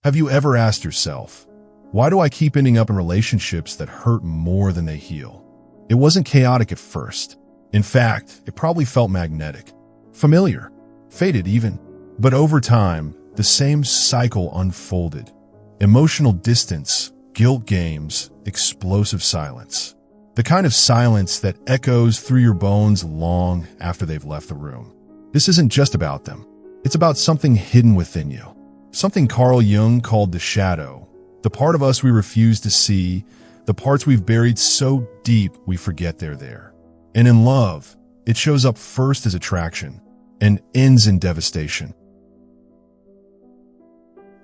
Have you ever asked yourself, why do I keep ending up in relationships that hurt more than they heal? It wasn't chaotic at first. In fact, it probably felt magnetic, familiar, fated even. But over time, the same cycle unfolded. Emotional distance, guilt games, explosive silence. The kind of silence that echoes through your bones long after they've left the room. This isn't just about them. It's about something hidden within you. Something Carl Jung called the shadow. The part of us we refuse to see, the parts we've buried so deep we forget they're there. And in love, it shows up first as attraction and ends in devastation.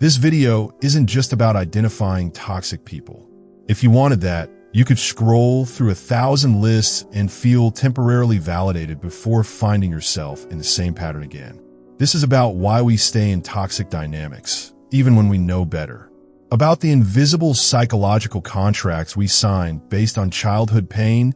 This video isn't just about identifying toxic people. If you wanted that, you could scroll through 1,000 lists and feel temporarily validated before finding yourself in the same pattern again. This is about why we stay in toxic dynamics, even when we know better. About the invisible psychological contracts we sign based on childhood pain,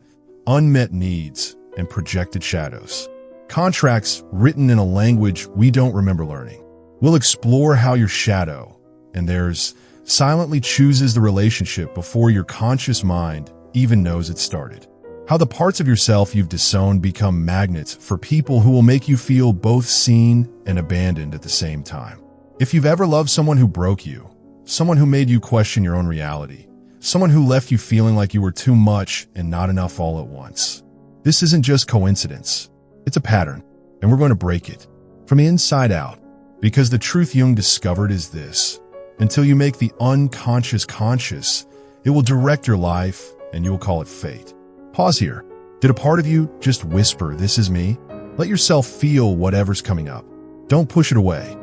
unmet needs, and projected shadows. Contracts written in a language we don't remember learning. We'll explore how your shadow, and theirs, silently chooses the relationship before your conscious mind even knows it started. How the parts of yourself you've disowned become magnets for people who will make you feel both seen and abandoned at the same time. If you've ever loved someone who broke you, someone who made you question your own reality, someone who left you feeling like you were too much and not enough all at once, this isn't just coincidence. It's a pattern, and we're going to break it from the inside out. Because the truth Jung discovered is this: until you make the unconscious conscious, it will direct your life, and you will call it fate. Pause here. Did a part of you just whisper, "This is me"? Let yourself feel whatever's coming up. Don't push it away.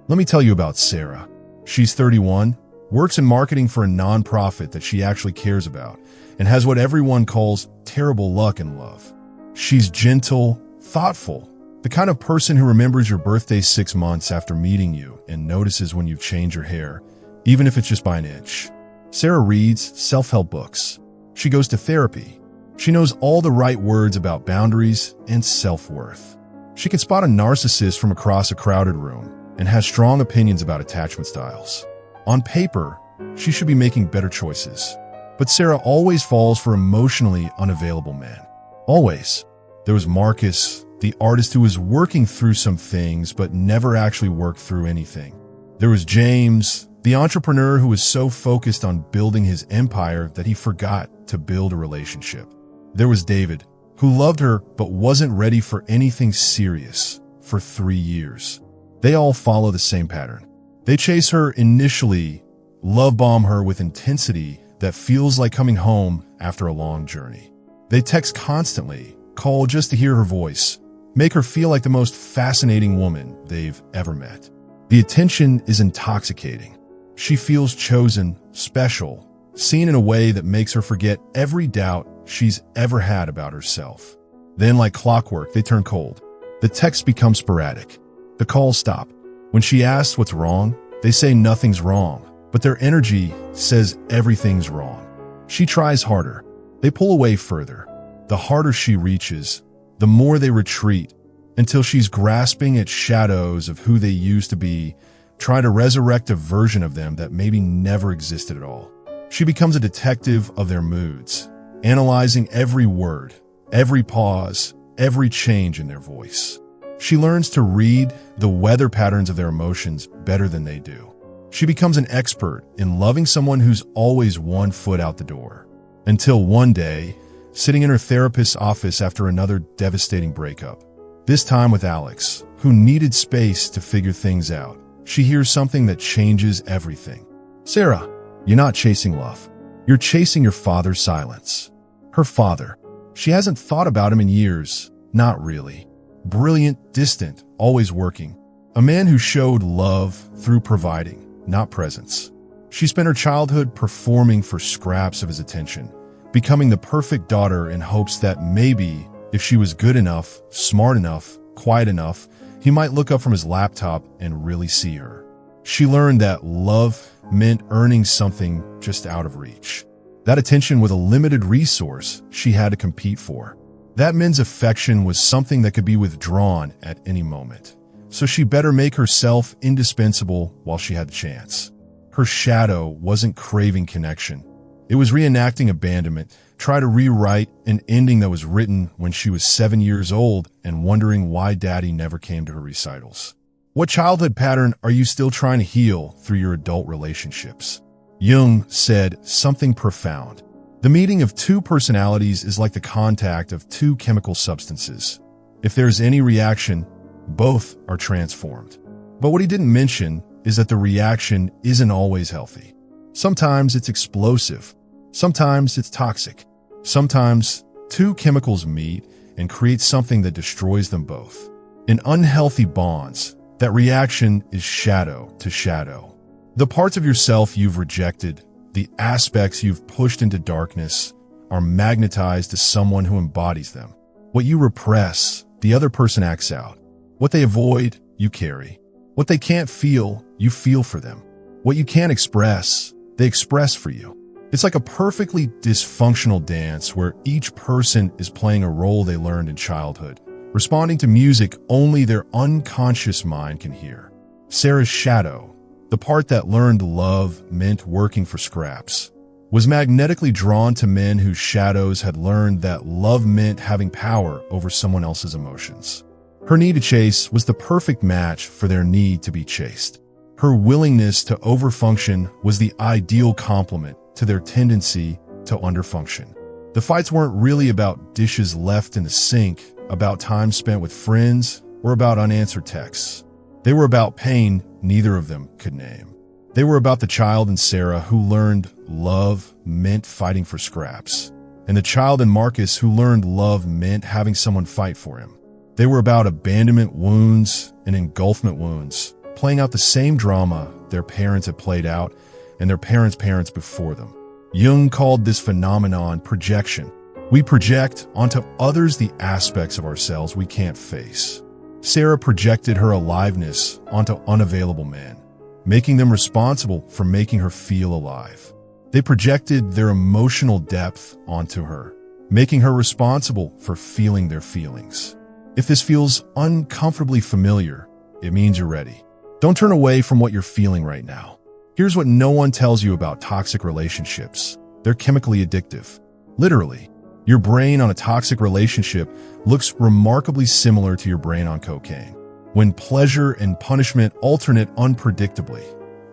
Let me tell you about Sarah. She's 31, works in marketing for a nonprofit that she actually cares about, and has what everyone calls terrible luck in love. She's gentle, thoughtful, the kind of person who remembers your birthday 6 months after meeting you and notices when you've changed your hair, even if it's just by an inch. Sarah reads self-help books. She goes to therapy. She knows all the right words about boundaries and self-worth. She can spot a narcissist from across a crowded room and has strong opinions about attachment styles. On paper, she should be making better choices. But Sarah always falls for emotionally unavailable men. Always. There was Marcus, the artist who was working through some things but never actually worked through anything. There was James, the entrepreneur who was so focused on building his empire that he forgot to build a relationship. There was David, who loved her but wasn't ready for anything serious for 3 years. They all follow the same pattern. They chase her initially, love bomb her with intensity that feels like coming home after a long journey. They text constantly, call just to hear her voice, make her feel like the most fascinating woman they've ever met. The attention is intoxicating. She feels chosen, special, seen in a way that makes her forget every doubt she's ever had about herself. Then, like clockwork, they turn cold. The texts become sporadic. The calls stop. When she asks what's wrong, they say nothing's wrong, but their energy says everything's wrong. She tries harder. They pull away further. The harder she reaches, the more they retreat, until she's grasping at shadows of who they used to be, trying to resurrect a version of them that maybe never existed at all. She becomes a detective of their moods, analyzing every word, every pause, every change in their voice. She learns to read the weather patterns of their emotions better than they do. She becomes an expert in loving someone who's always 1 foot out the door. Until one day, sitting in her therapist's office after another devastating breakup, this time with Alex, who needed space to figure things out, she hears something that changes everything. "Sarah, you're not chasing love. You're chasing your father's silence." Her father. She hasn't thought about him in years. Not really. Brilliant, distant, always working. A man who showed love through providing, not presence. She spent her childhood performing for scraps of his attention, becoming the perfect daughter in hopes that maybe, if she was good enough, smart enough, quiet enough, he might look up from his laptop and really see her. She learned that love meant earning something just out of reach. That attention was a limited resource she had to compete for. That man's affection was something that could be withdrawn at any moment. so she better make herself indispensable while she had the chance. Her shadow wasn't craving connection. It was reenacting abandonment, trying to rewrite an ending that was written when she was 7 years old and wondering why daddy never came to her recitals. What childhood pattern are you still trying to heal through your adult relationships? Jung said something profound. The meeting of two personalities is like the contact of two chemical substances. If there's any reaction, both are transformed. But what he didn't mention is that the reaction isn't always healthy. Sometimes it's explosive. Sometimes it's toxic. Sometimes two chemicals meet and create something that destroys them both. In unhealthy bonds, that reaction is shadow to shadow. The parts of yourself you've rejected, the aspects you've pushed into darkness, are magnetized to someone who embodies them. What you repress, the other person acts out. What they avoid, you carry. What they can't feel, you feel for them. What you can't express, they express for you. It's like a perfectly dysfunctional dance where each person is playing a role they learned in childhood, responding to music only their unconscious mind can hear. Sarah's shadow, the part that learned love meant working for scraps, was magnetically drawn to men whose shadows had learned that love meant having power over someone else's emotions. Her need to chase was the perfect match for their need to be chased. Her willingness to overfunction was the ideal complement to their tendency to underfunction. The fights weren't really about dishes left in the sink, about time spent with friends, or about unanswered texts. They were about pain neither of them could name. They were about the child in Sarah who learned love meant fighting for scraps, and the child in Marcus who learned love meant having someone fight for him. They were about abandonment wounds and engulfment wounds, playing out the same drama their parents had played out and their parents' parents before them. Jung called this phenomenon projection. We project onto others the aspects of ourselves we can't face. Sarah projected her aliveness onto unavailable men, making them responsible for making her feel alive. They projected their emotional depth onto her, making her responsible for feeling their feelings. If this feels uncomfortably familiar, it means you're ready. Don't turn away from what you're feeling right now. Here's what no one tells you about toxic relationships. They're chemically addictive. Literally, your brain on a toxic relationship looks remarkably similar to your brain on cocaine. When pleasure and punishment alternate unpredictably,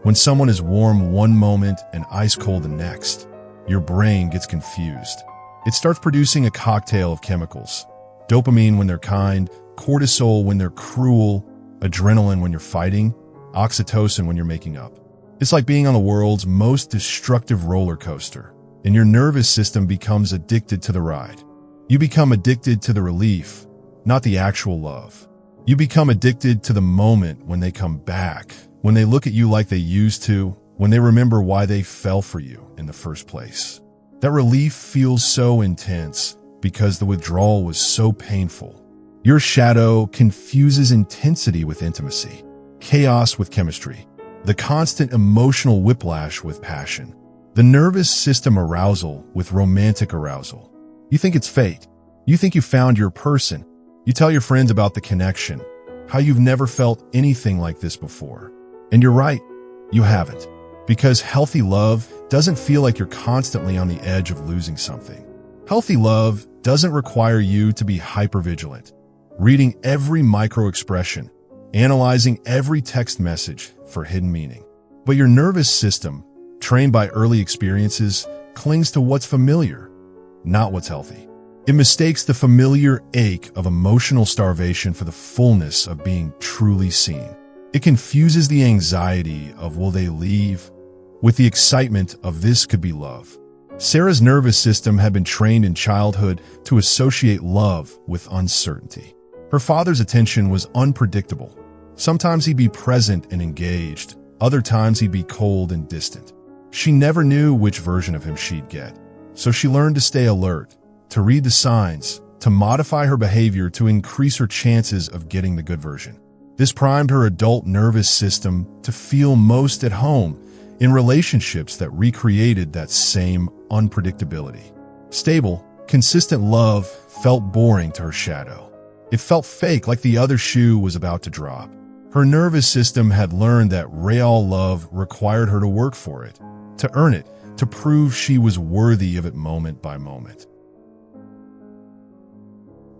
when someone is warm one moment and ice cold the next, your brain gets confused. It starts producing a cocktail of chemicals. Dopamine when they're kind, cortisol when they're cruel, adrenaline when you're fighting, oxytocin when you're making up. It's like being on the world's most destructive roller coaster, and your nervous system becomes addicted to the ride. You become addicted to the relief, not the actual love. You become addicted to the moment when they come back, when they look at you like they used to, when they remember why they fell for you in the first place. That relief feels so intense because the withdrawal was so painful. Your shadow confuses intensity with intimacy, chaos with chemistry, the constant emotional whiplash with passion, the nervous system arousal with romantic arousal. You think it's fate. You think you found your person. You tell your friends about the connection, how you've never felt anything like this before. And you're right, you haven't. Because healthy love doesn't feel like you're constantly on the edge of losing something. Healthy love doesn't require you to be hypervigilant, reading every micro-expression, analyzing every text message for hidden meaning. But your nervous system, trained by early experiences, clings to what's familiar, not what's healthy. It mistakes the familiar ache of emotional starvation for the fullness of being truly seen. It confuses the anxiety of will they leave with the excitement of this could be love. Sarah's nervous system had been trained in childhood to associate love with uncertainty. Her father's attention was unpredictable. Sometimes he'd be present and engaged. Other times he'd be cold and distant. She never knew which version of him she'd get. So she learned to stay alert, to read the signs, to modify her behavior to increase her chances of getting the good version. This primed her adult nervous system to feel most at home in relationships that recreated that same unpredictability. Stable, consistent love felt boring to her shadow. It felt fake, like the other shoe was about to drop. Her nervous system had learned that real love required her to work for it, to earn it, to prove she was worthy of it moment by moment.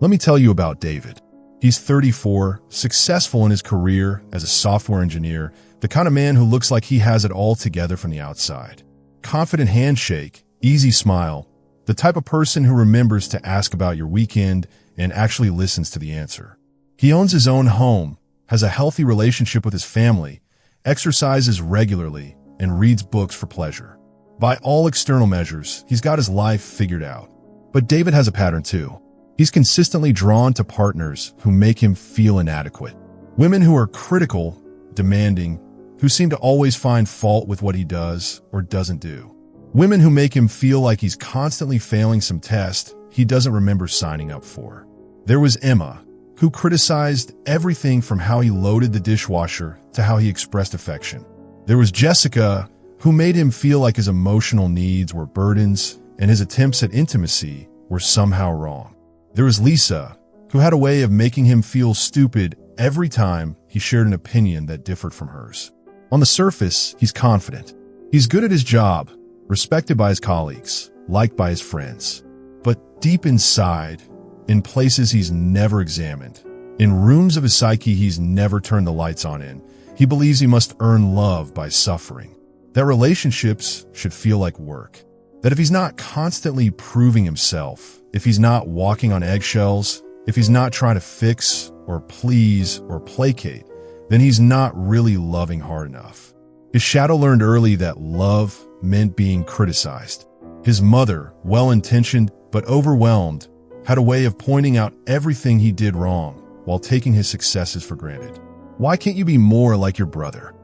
Let me tell you about David. He's 34, successful in his career as a software engineer, the kind of man who looks like he has it all together from the outside. Confident handshake, easy smile, the type of person who remembers to ask about your weekend and actually listens to the answer. He owns his own home, has a healthy relationship with his family, exercises regularly, and reads books for pleasure. By all external measures, he's got his life figured out. But David has a pattern too. He's consistently drawn to partners who make him feel inadequate. Women who are critical, demanding, who seem to always find fault with what he does or doesn't do. Women who make him feel like he's constantly failing some test he doesn't remember signing up for. There was Emma, who criticized everything from how he loaded the dishwasher to how he expressed affection. There was Jessica, who made him feel like his emotional needs were burdens and his attempts at intimacy were somehow wrong. There was Lisa, who had a way of making him feel stupid every time he shared an opinion that differed from hers. On the surface, he's confident. He's good at his job, respected by his colleagues, liked by his friends. But deep inside, in places he's never examined, in rooms of his psyche he's never turned the lights on in, he believes he must earn love by suffering. That relationships should feel like work. That if he's not constantly proving himself, if he's not walking on eggshells, if he's not trying to fix or please or placate, then he's not really loving hard enough. His shadow learned early that love meant being criticized. His mother, well-intentioned but overwhelmed, had a way of pointing out everything he did wrong while taking his successes for granted. Why can't you be more like your brother?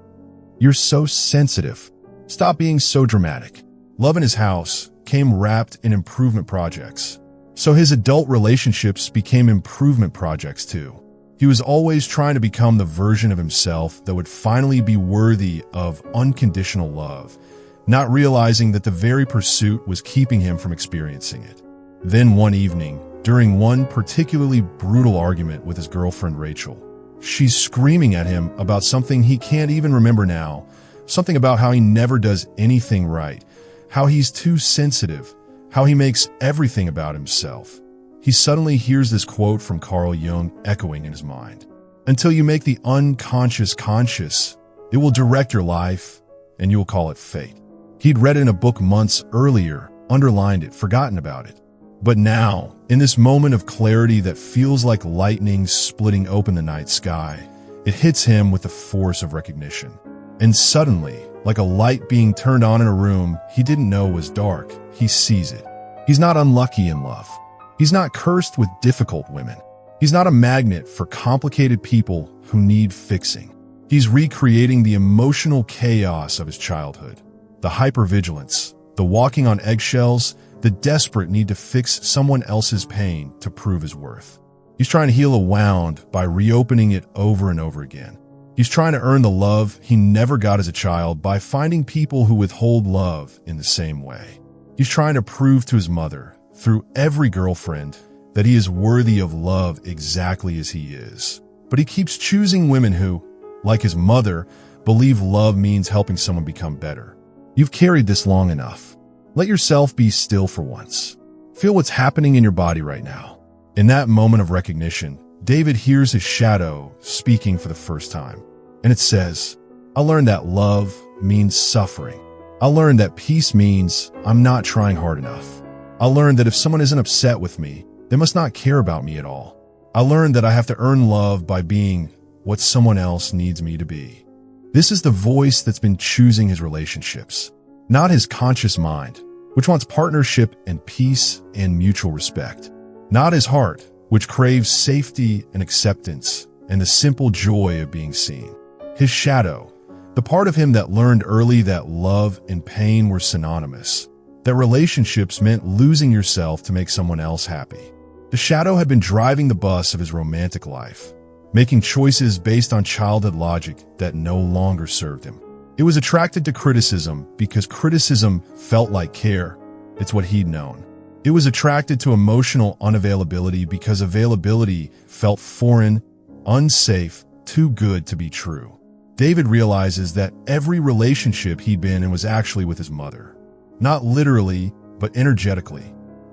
You're so sensitive. Stop being so dramatic. Love in his house came wrapped in improvement projects. So his adult relationships became improvement projects too. He was always trying to become the version of himself that would finally be worthy of unconditional love, not realizing that the very pursuit was keeping him from experiencing it. Then one evening, during one particularly brutal argument with his girlfriend Rachel, she's screaming at him about something he can't even remember now, something about how he never does anything right, how he's too sensitive, how he makes everything about himself. He suddenly hears this quote from Carl Jung echoing in his mind. Until you make the unconscious conscious, it will direct your life, and you will call it fate. He'd read it in a book months earlier, underlined it, forgotten about it. But now, in this moment of clarity that feels like lightning splitting open the night sky, it hits him with the force of recognition. And suddenly, like a light being turned on in a room he didn't know was dark, he sees it. He's not unlucky in love. He's not cursed with difficult women. He's not a magnet for complicated people who need fixing. He's recreating the emotional chaos of his childhood. The hypervigilance, the walking on eggshells, the desperate need to fix someone else's pain to prove his worth. He's trying to heal a wound by reopening it over and over again. He's trying to earn the love he never got as a child by finding people who withhold love in the same way. He's trying to prove to his mother, through every girlfriend, that he is worthy of love exactly as he is. But he keeps choosing women who, like his mother, believe love means helping someone become better. You've carried this long enough. Let yourself be still for once. Feel what's happening in your body right now. In that moment of recognition, David hears his shadow speaking for the first time. And it says, I learned that love means suffering. I learned that peace means I'm not trying hard enough. I learned that if someone isn't upset with me, they must not care about me at all. I learned that I have to earn love by being what someone else needs me to be. This is the voice that's been choosing his relationships, not his conscious mind, which wants partnership and peace and mutual respect. Not his heart, which craves safety and acceptance and the simple joy of being seen. His shadow, the part of him that learned early that love and pain were synonymous, that relationships meant losing yourself to make someone else happy. The shadow had been driving the bus of his romantic life, making choices based on childhood logic that no longer served him. It was attracted to criticism because criticism felt like care. It's what he'd known. It was attracted to emotional unavailability because availability felt foreign, unsafe, too good to be true. David realizes that every relationship he'd been in was actually with his mother. Not literally, but energetically.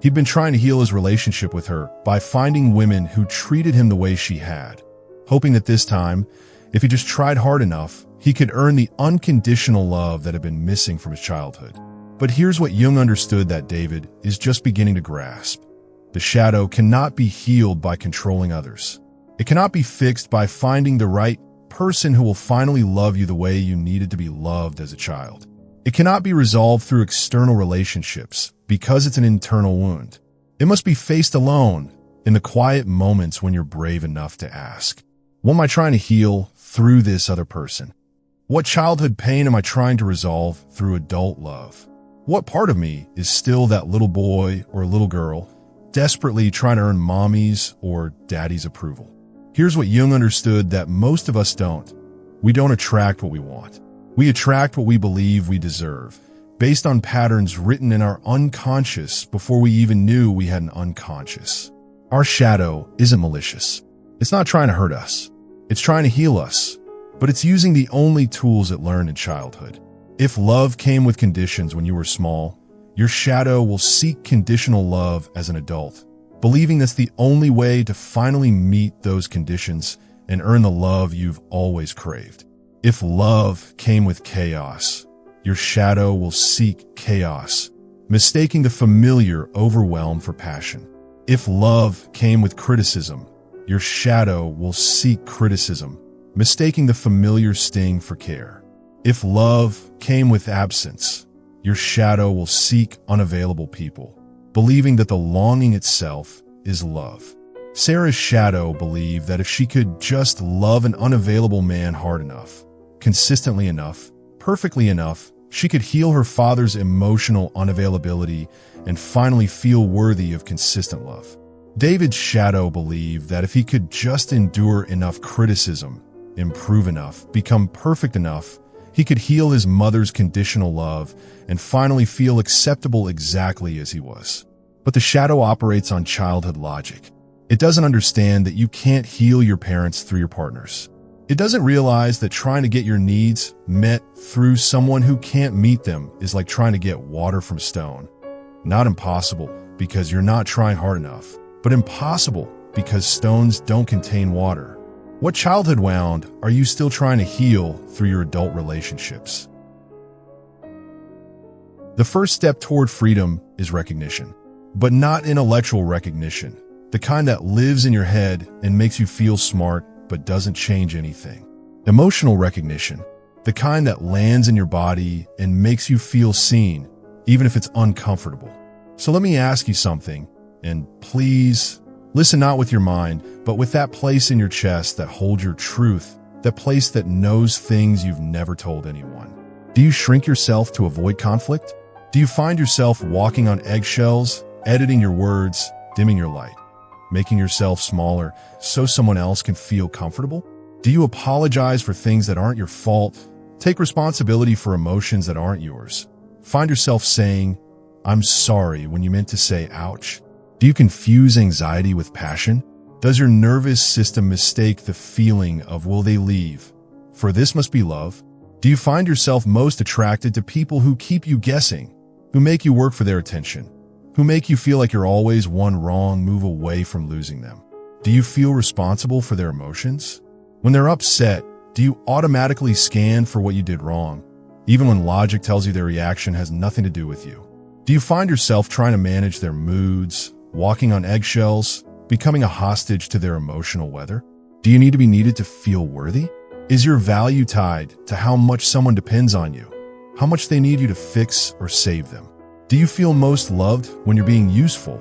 He'd been trying to heal his relationship with her by finding women who treated him the way she had, hoping that this time, if he just tried hard enough, he could earn the unconditional love that had been missing from his childhood. But here's what Jung understood that David is just beginning to grasp. The shadow cannot be healed by controlling others. It cannot be fixed by finding the right person who will finally love you the way you needed to be loved as a child. It cannot be resolved through external relationships because it's an internal wound. It must be faced alone in the quiet moments when you're brave enough to ask, what am I trying to heal through this other person? What childhood pain am I trying to resolve through adult love? What part of me is still that little boy or little girl desperately trying to earn mommy's or daddy's approval? Here's what Jung understood that most of us don't. We don't attract what we want. We attract what we believe we deserve, based on patterns written in our unconscious before we even knew we had an unconscious. Our shadow isn't malicious. It's not trying to hurt us. It's trying to heal us, but it's using the only tools it learned in childhood. If love came with conditions when you were small, your shadow will seek conditional love as an adult, believing that's the only way to finally meet those conditions and earn the love you've always craved. If love came with chaos, your shadow will seek chaos, mistaking the familiar overwhelm for passion. If love came with criticism, your shadow will seek criticism, mistaking the familiar sting for care. If love came with absence, your shadow will seek unavailable people, believing that the longing itself is love. Sarah's shadow believed that if she could just love an unavailable man hard enough, consistently enough, perfectly enough, she could heal her father's emotional unavailability and finally feel worthy of consistent love. David's shadow believed that if he could just endure enough criticism, improve enough, become perfect enough, he could heal his mother's conditional love and finally feel acceptable exactly as he was. But the shadow operates on childhood logic. It doesn't understand that you can't heal your parents through your partners. It doesn't realize that trying to get your needs met through someone who can't meet them is like trying to get water from stone. Not impossible because you're not trying hard enough, but impossible because stones don't contain water. What childhood wound are you still trying to heal through your adult relationships? The first step toward freedom is recognition, but not intellectual recognition, the kind that lives in your head and makes you feel smart but doesn't change anything. Emotional recognition, the kind that lands in your body and makes you feel seen, even if it's uncomfortable. So let me ask you something, and please listen not with your mind, but with that place in your chest that holds your truth, that place that knows things you've never told anyone. Do you shrink yourself to avoid conflict? Do you find yourself walking on eggshells, editing your words, dimming your light, making yourself smaller so someone else can feel comfortable? Do you apologize for things that aren't your fault? Take responsibility for emotions that aren't yours? Find yourself saying, "I'm sorry," when you meant to say, "ouch"? Do you confuse anxiety with passion? Does your nervous system mistake the feeling of "will they leave" for "this must be love"? Do you find yourself most attracted to people who keep you guessing, who make you work for their attention, who make you feel like you're always one wrong move away from losing them? Do you feel responsible for their emotions? When they're upset, do you automatically scan for what you did wrong, even when logic tells you their reaction has nothing to do with you? Do you find yourself trying to manage their moods, walking on eggshells, becoming a hostage to their emotional weather? Do you need to be needed to feel worthy? Is your value tied to how much someone depends on you, how much they need you to fix or save them? Do you feel most loved when you're being useful,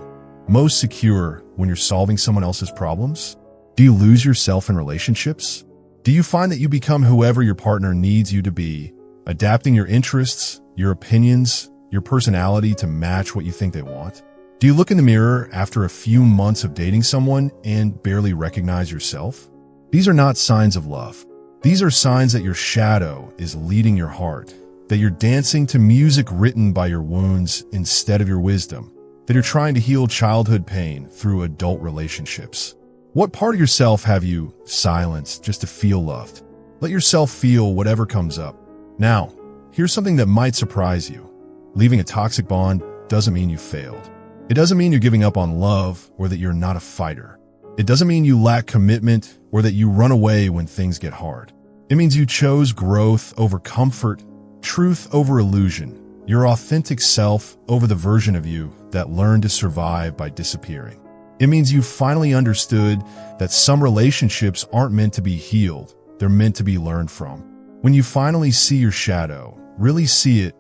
most secure when you're solving someone else's problems? Do you lose yourself in relationships? Do you find that you become whoever your partner needs you to be, adapting your interests, your opinions, your personality to match what you think they want? Do you look in the mirror after a few months of dating someone and barely recognize yourself? These are not signs of love. These are signs that your shadow is leading your heart, that you're dancing to music written by your wounds instead of your wisdom, that you're trying to heal childhood pain through adult relationships. What part of yourself have you silenced just to feel loved? Let yourself feel whatever comes up. Now, here's something that might surprise you. Leaving a toxic bond doesn't mean you failed. It doesn't mean you're giving up on love or that you're not a fighter. It doesn't mean you lack commitment or that you run away when things get hard. It means you chose growth over comfort, truth over illusion, your authentic self over the version of you that learned to survive by disappearing. It means you finally understood that some relationships aren't meant to be healed, they're meant to be learned from. When you finally see your shadow, really see it,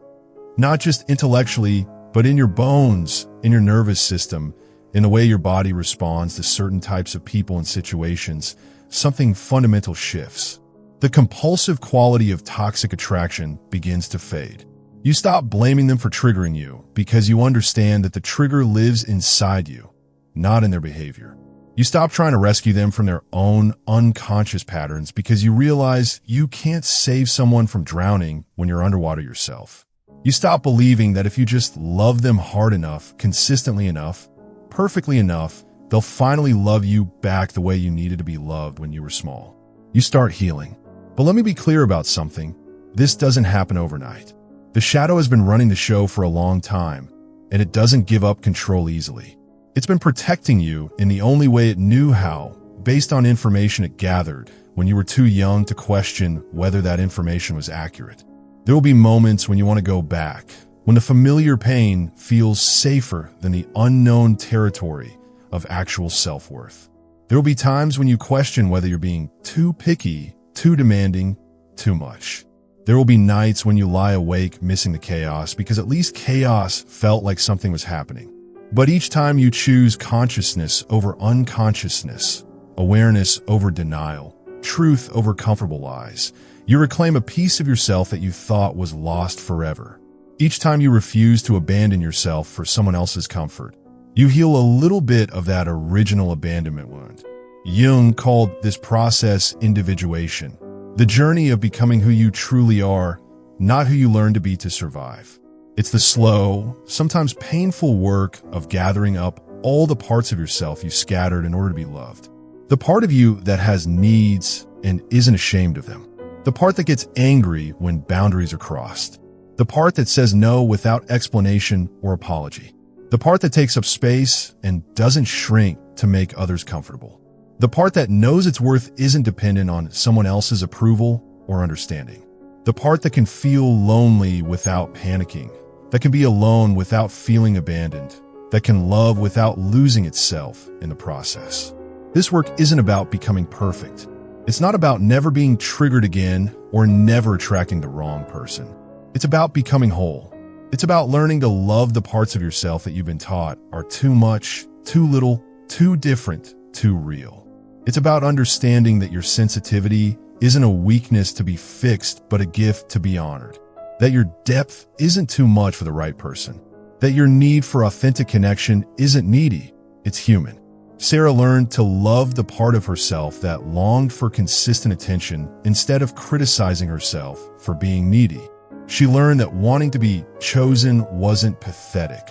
not just intellectually, but in your bones, in your nervous system, in the way your body responds to certain types of people and situations, something fundamental shifts. The compulsive quality of toxic attraction begins to fade. You stop blaming them for triggering you because you understand that the trigger lives inside you, not in their behavior. You stop trying to rescue them from their own unconscious patterns because you realize you can't save someone from drowning when you're underwater yourself. You stop believing that if you just love them hard enough, consistently enough, perfectly enough, they'll finally love you back the way you needed to be loved when you were small. You start healing. But let me be clear about something. This doesn't happen overnight. The shadow has been running the show for a long time, and it doesn't give up control easily. It's been protecting you in the only way it knew how, based on information it gathered when you were too young to question whether that information was accurate. There will be moments when you want to go back, when the familiar pain feels safer than the unknown territory of actual self-worth. There will be times when you question whether you're being too picky, too demanding, too much. There will be nights when you lie awake missing the chaos because at least chaos felt like something was happening. But each time you choose consciousness over unconsciousness, awareness over denial, truth over comfortable lies, you reclaim a piece of yourself that you thought was lost forever. Each time you refuse to abandon yourself for someone else's comfort, you heal a little bit of that original abandonment wound. Jung called this process individuation, the journey of becoming who you truly are, not who you learn to be to survive. It's the slow, sometimes painful work of gathering up all the parts of yourself you scattered in order to be loved. The part of you that has needs and isn't ashamed of them. The part that gets angry when boundaries are crossed. The part that says no without explanation or apology. The part that takes up space and doesn't shrink to make others comfortable. The part that knows its worth isn't dependent on someone else's approval or understanding. The part that can feel lonely without panicking. That can be alone without feeling abandoned. That can love without losing itself in the process. This work isn't about becoming perfect. It's not about never being triggered again or never attracting the wrong person. It's about becoming whole. It's about learning to love the parts of yourself that you've been taught are too much, too little, too different, too real. It's about understanding that your sensitivity isn't a weakness to be fixed, but a gift to be honored. That your depth isn't too much for the right person. That your need for authentic connection isn't needy, it's human. Sarah learned to love the part of herself that longed for consistent attention instead of criticizing herself for being needy. She learned that wanting to be chosen wasn't pathetic.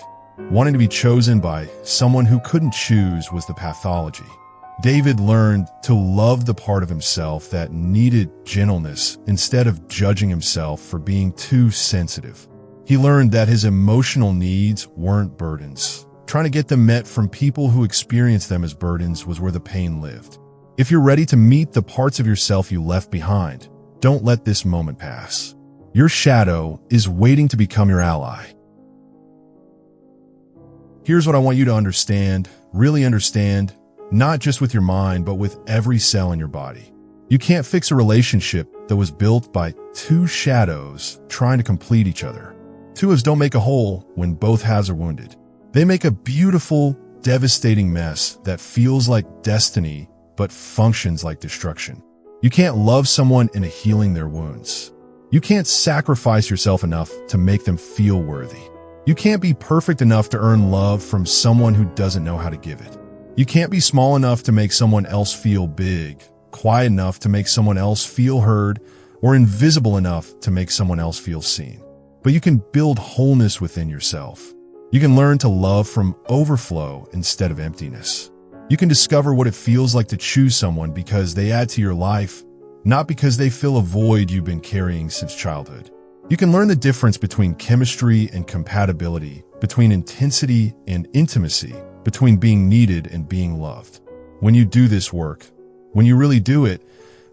Wanting to be chosen by someone who couldn't choose was the pathology. David learned to love the part of himself that needed gentleness instead of judging himself for being too sensitive. He learned that his emotional needs weren't burdens. Trying to get them met from people who experienced them as burdens was where the pain lived. If you're ready to meet the parts of yourself you left behind, don't let this moment pass. Your shadow is waiting to become your ally. Here's what I want you to understand, really understand, not just with your mind, but with every cell in your body. You can't fix a relationship that was built by two shadows trying to complete each other. Two halves don't make a whole when both halves are wounded. They make a beautiful, devastating mess that feels like destiny, but functions like destruction. You can't love someone into healing their wounds. You can't sacrifice yourself enough to make them feel worthy. You can't be perfect enough to earn love from someone who doesn't know how to give it. You can't be small enough to make someone else feel big, quiet enough to make someone else feel heard, or invisible enough to make someone else feel seen. But you can build wholeness within yourself. You can learn to love from overflow instead of emptiness. You can discover what it feels like to choose someone because they add to your life, not because they fill a void you've been carrying since childhood. You can learn the difference between chemistry and compatibility, between intensity and intimacy, between being needed and being loved. When you do this work, when you really do it,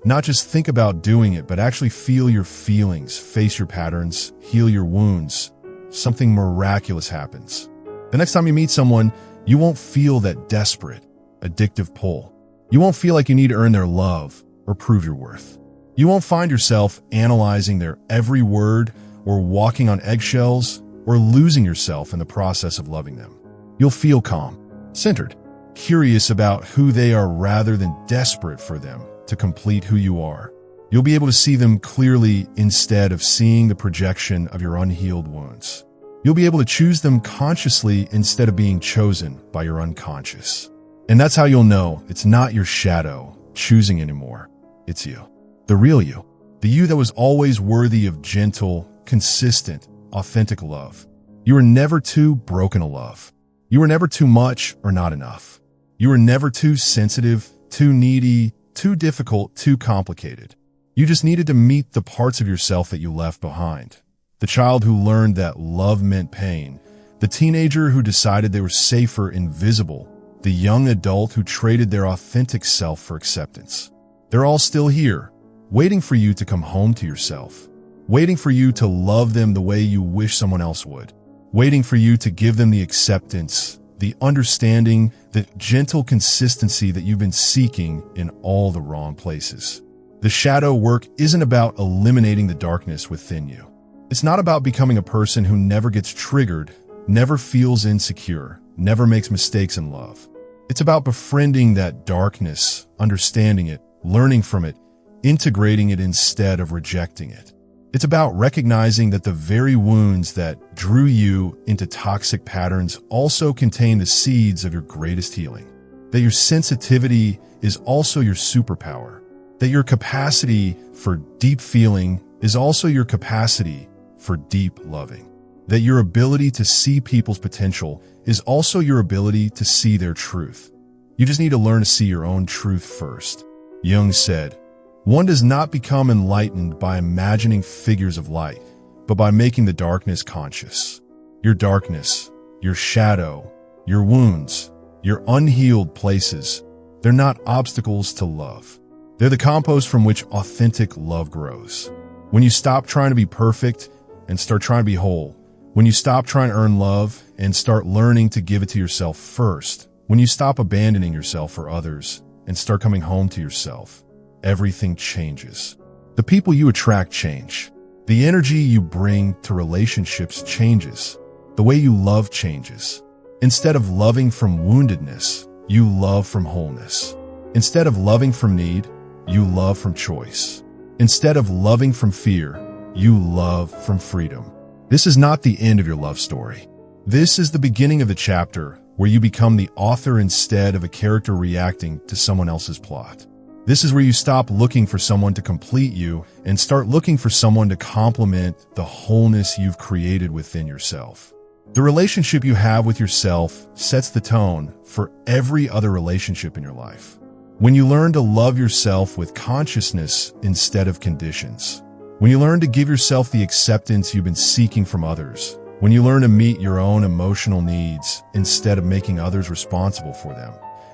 not just think about doing it, but actually feel your feelings, face your patterns, heal your wounds, something miraculous happens. The next time you meet someone, you won't feel that desperate, addictive pull. You won't feel like you need to earn their love or prove your worth. You won't find yourself analyzing their every word or walking on eggshells or losing yourself in the process of loving them. You'll feel calm, centered, curious about who they are rather than desperate for them to complete who you are. You'll be able to see them clearly instead of seeing the projection of your unhealed wounds. You'll be able to choose them consciously instead of being chosen by your unconscious. And that's how you'll know it's not your shadow choosing anymore. It's you. The real you. The you that was always worthy of gentle, consistent, authentic love. You were never too broken to love. You were never too much or not enough. You were never too sensitive, too needy, too difficult, too complicated. You just needed to meet the parts of yourself that you left behind. The child who learned that love meant pain. The teenager who decided they were safer invisible. The young adult who traded their authentic self for acceptance. They're all still here, waiting for you to come home to yourself. Waiting for you to love them the way you wish someone else would. Waiting for you to give them the acceptance, the understanding, the gentle consistency that you've been seeking in all the wrong places. The shadow work isn't about eliminating the darkness within you. It's not about becoming a person who never gets triggered, never feels insecure, never makes mistakes in love. It's about befriending that darkness, understanding it, learning from it, integrating it instead of rejecting it. It's about recognizing that the very wounds that drew you into toxic patterns also contain the seeds of your greatest healing. That your sensitivity is also your superpower. That your capacity for deep feeling is also your capacity for deep loving. That your ability to see people's potential is also your ability to see their truth. You just need to learn to see your own truth first. Jung said, "One does not become enlightened by imagining figures of light, but by making the darkness conscious." Your darkness, your shadow, your wounds, your unhealed places, they're not obstacles to love. They're the compost from which authentic love grows. When you stop trying to be perfect and start trying to be whole, when you stop trying to earn love and start learning to give it to yourself first, when you stop abandoning yourself for others and start coming home to yourself, everything changes. The people you attract change. The energy you bring to relationships changes. The way you love changes. Instead of loving from woundedness, you love from wholeness. Instead of loving from need, you love from choice. Instead of loving from fear, you love from freedom. This is not the end of your love story. This is the beginning of the chapter where you become the author instead of a character reacting to someone else's plot. This is where you stop looking for someone to complete you and start looking for someone to complement the wholeness you've created within yourself. The relationship you have with yourself sets the tone for every other relationship in your life. When you learn to love yourself with consciousness instead of conditions, when you learn to give yourself the acceptance you've been seeking from others, when you learn to meet your own emotional needs instead of making others responsible for them,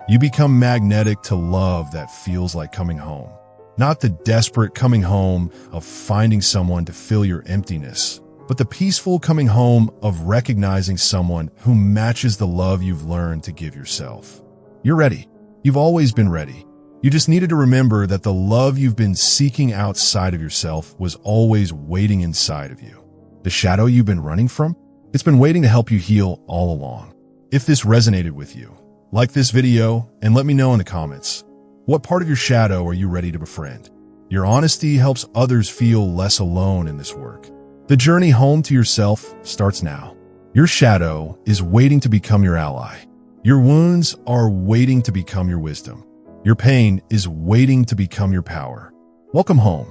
you become magnetic to love that feels like coming home. Not the desperate coming home of finding someone to fill your emptiness, but the peaceful coming home of recognizing someone who matches the love you've learned to give yourself. You're ready. You've always been ready. You just needed to remember that the love you've been seeking outside of yourself was always waiting inside of you. The shadow you've been running from? It's been waiting to help you heal all along. If this resonated with you, like this video and let me know in the comments. What part of your shadow are you ready to befriend? Your honesty helps others feel less alone in this work. The journey home to yourself starts now. Your shadow is waiting to become your ally. Your wounds are waiting to become your wisdom. Your pain is waiting to become your power. Welcome home.